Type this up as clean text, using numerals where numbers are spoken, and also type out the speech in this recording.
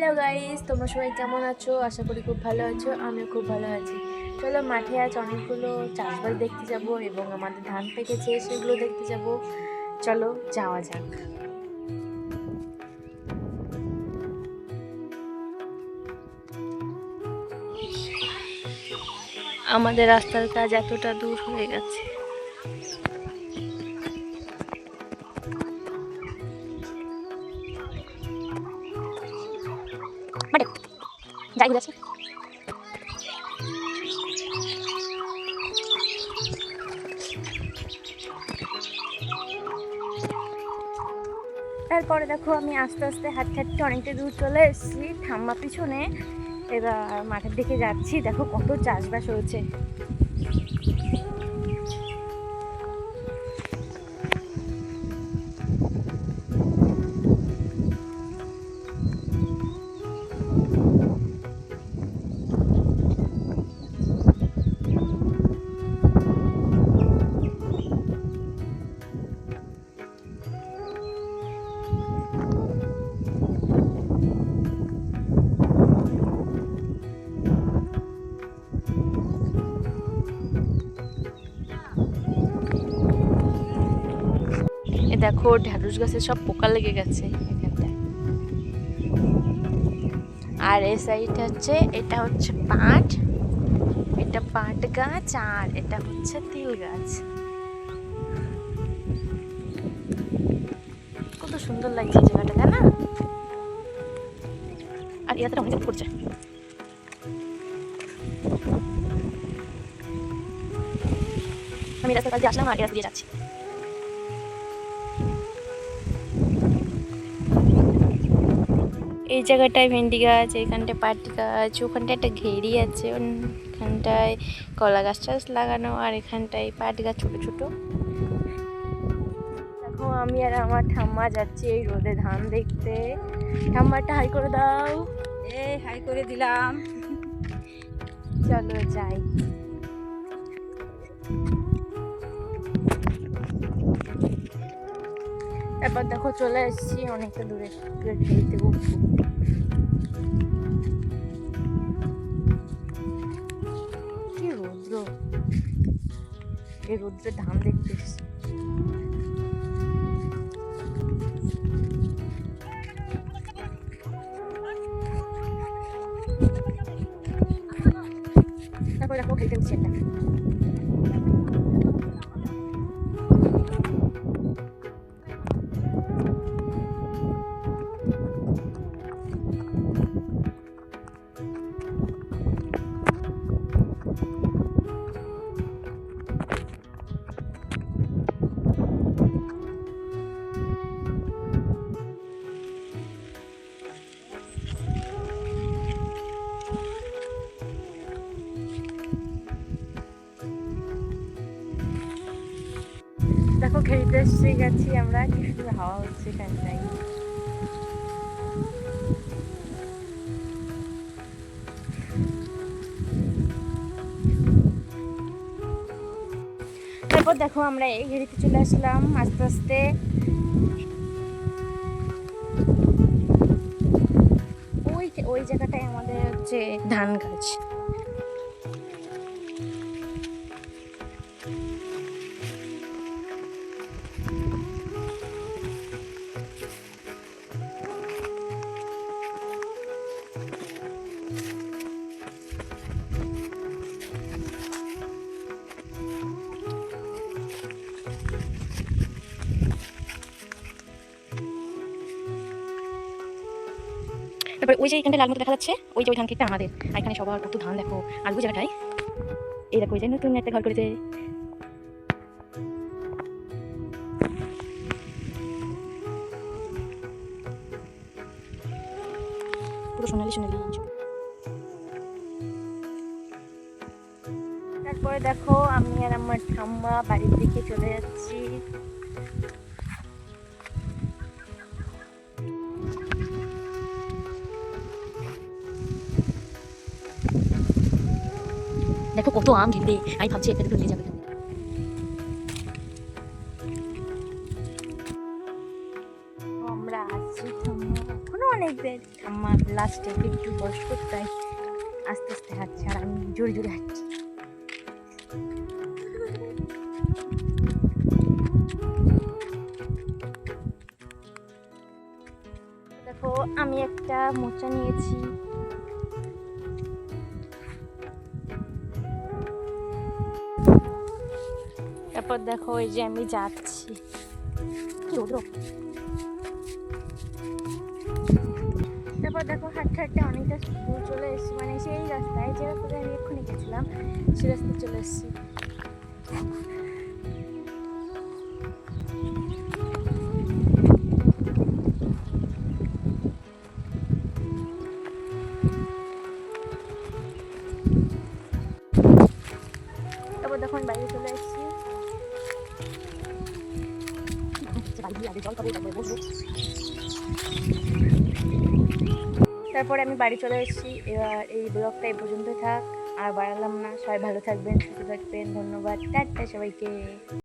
Hello guys, তোমরা সবাই কেমন আছো? আশা করি খুব ভালো আছো। আমিও খুব ভালো আছি। চলো, মাঠে আজ অনেকগুলো চাষবাস দেখতে যাব এবং আমাদের ধান পেকেছে সেগুলো দেখতে যাব। চলো যাওয়া যাক। আমাদের রাস্তার কাজ এতটা দূর হয়ে গেছে। যাই যাচ্ছে। তারপরে দেখো, আমি আস্তে আস্তে হাঁটতে হাঁটতে অনেকটা দূর চলে এসেছি ঠাম্মা পিছনে। এবার মাঠের দিকে যাচ্ছি। দেখো কত চাষবাস হয়েছে। দেখো ঢ্যাঁড়স গাছে সব পোকা লেগে গেছে এখানটায়। আর এই সাইডটা হচ্ছে, এটা হচ্ছে পাট, এটা পাট গাছ, আর এটা হচ্ছে তিল গাছ। কত সুন্দর লাগছে জায়গাটা, তাই না? আর এই রাস্তাটা অনেক পড়ছে। আমি রাস্তার কাছে আসলাম আর এই রাস্তা দিয়ে যাচ্ছি। এই জায়গাটায় ভেন্ডি গাছ, এইখানটায় পাট গাছ, ওখানটায় একটা ঘেরি আছে, ওখানটায় কলা গাছ টাছ লাগানো, আর এখানটায় পাট গাছ ছোট ছোট। দেখো আমি আর আমার ঠাম্মা যাচ্ছি এই রোদে ধান দেখতে। ঠাম্মাটা হাই করে দাও। হাই করে দিলাম। চলো যাই। এবার দেখো চলে এসেছি অনেকটা দূরে খেলতে। কি রৌদ্র! এই রৌদ্রে ধান দেখতে এসেছি। তারপর দেখো খেলতে উঠছি একটা। দেখো খেলতে এসে গেছি আমরা, কি সুন্দর হাওয়া হচ্ছে এখানটায়। তারপর দেখো আমরা এই ঘেরিতে চলে আসলাম আস্তে আস্তে। ওই জায়গাটায় আমাদের হচ্ছে ধান গাছ। তারপরে ওই যে এখানটা লাল মতো দেখা যাচ্ছে, ওই যে ওই ধান ক্ষেতটা আমাদের। আর এখানে সবার কত ধান দেখো। আর ওই জায়গাটায় এই দেখো, ওই যে নতুন একটা ঘর করেছে। পুরো সোনালি সোনালি। তারপরে দেখো আমি আর আমার ঠাম্মা বাড়ির দিকে চলে যাচ্ছি। দেখো কত আম ঘিরে, আমি ভাবছি একটা দুটো নিয়ে যাবে। আমরা আসছি, ঠাম্মা এখনো অনেক দেরি। ঠাম্মা লাস্টে একটু কষ্ট, তাই আস্তে আস্তে হাঁটছি আর আমি জোরে জোরে হাঁটছি। দেখো আমি একটা মোচা নিয়েছি, তারপর দেখো এই যে আমি যাচ্ছি। তারপর দেখো হাঁটতে হাঁটতে অনেকটা দূর চলে এসেছি, মানে সেই রাস্তায় যে রাস্তায় আমি এক্ষুনি গেছিলাম সেই রাস্তায় চলে এসেছি। তারপর দেখো আমি বাইরে চলে এসেছি। তারপরে আমি বাড়ি চলে এসেছি। এবার এই ব্লগটা এই পর্যন্ত থাক, আর বাড়ালাম না। সবাই ভালো থাকবেন, সুস্থ থাকবেন, ধন্যবাদ, টাটা সবাইকে।